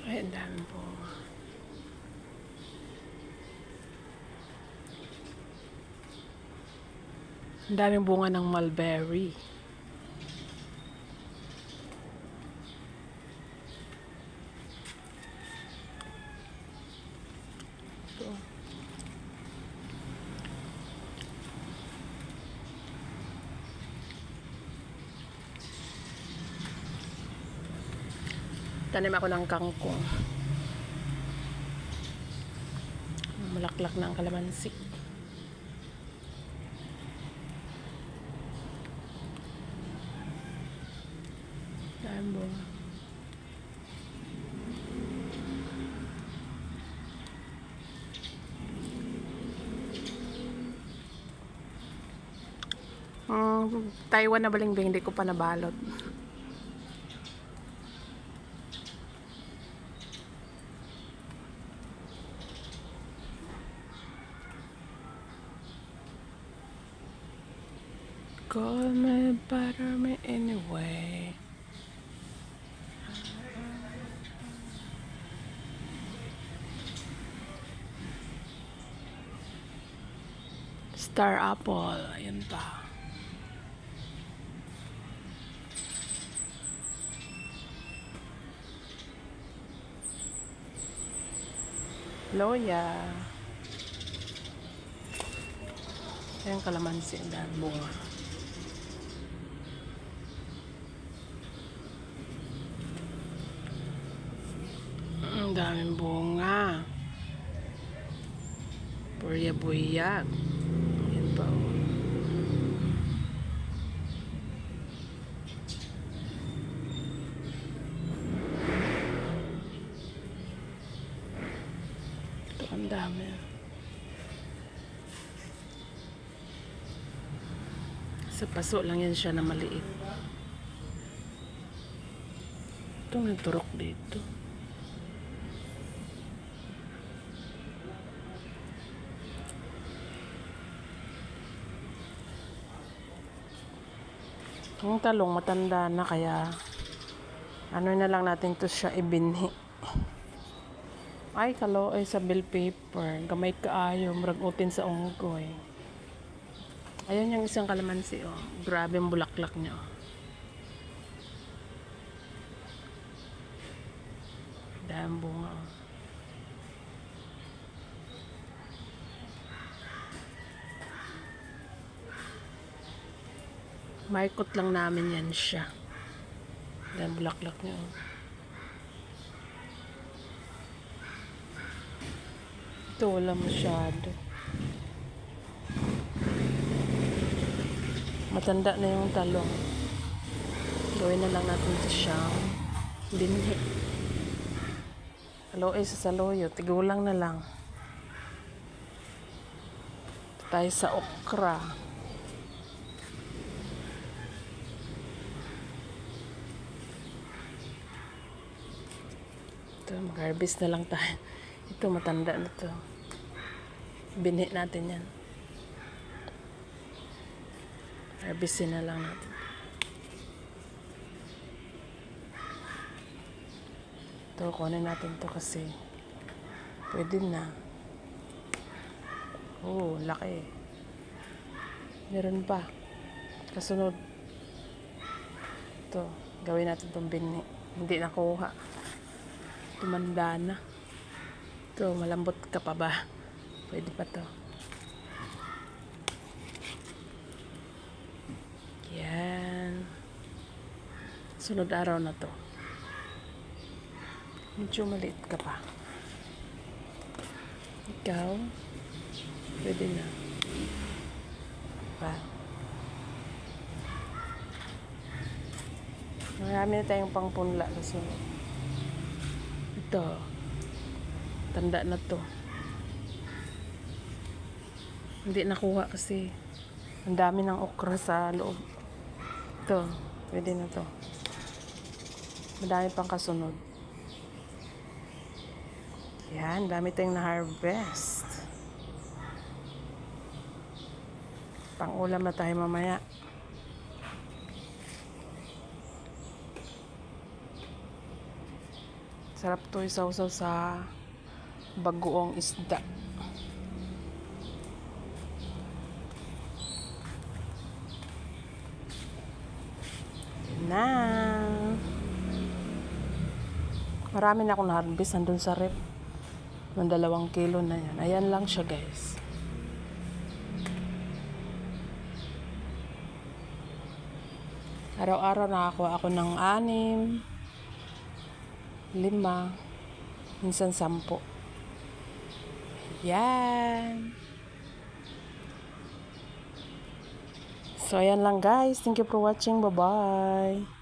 Ay, ang dami po. Ang daming bunga ng mulberry. Ito. Tanim ako ng kangkong. Malaklak na ang kalamansi. Daming bunga. Taiwan na balimbing, hindi ko pa nabalot. Call me, butter me anyway. Star apple, ayun pa. Loya. Ayan kalamansi, ang dami bunga. Ang daming bunga. Buya-buyag. Ayan pa. Ito ang dami. Sa paso lang yan siya na maliit. Itong nagturok dito. Ang talong matanda na kaya ano na lang natin to siya ibinhi. Ay kalo ay sa bill paper. Gamay kaayo muragutin sa unggoy. Ayan yung isang kalamansi oh. Grabe ang bulaklak niya oh. Daming bunga oh. Maikot lang namin yan siya. Daming bulaklak niya oh. Ito wala masyado. Matanda na yung talong. Gawin na lang natin ito siyang binhi. Aloe sa saloyo. Tigulang na lang. Ito tayo sa okra. Ito, mag-harvest na lang tayo. Ito, matanda na ito. Binhi natin yan. Harvestin na lang natin. Ito, kunin natin to kasi pwede na. Oh, laki. Meron pa. Kasunod. Ito, gawin natin itong binhi. Hindi nakuha. Tumanda na. Ito, malambot ka pa ba? Pwede pa to. Yan. Sunod araw na to. Medyo maliit ka pa. Ikaw, pwede na. Pa. Marami na tayong pangpunla kasi ito, tanda na to. Hindi nakuha kasi ang dami ng okra sa loob. Ito, pwede na to. Madami pang kasunod. Yan, dami tayong na-harvest. Pang-ulam na tayo mamaya. Sarap to isaw-saw sa bagoong isda. Na. Marami na akong na-harvest nandun sa rep. Ng 2 kilo na yan. Ayan lang siya, guys. Araw-araw nakakuha ako ng 6, 5, minsan 10. Yan. So, ayan lang guys. Thank you for watching. Bye-bye.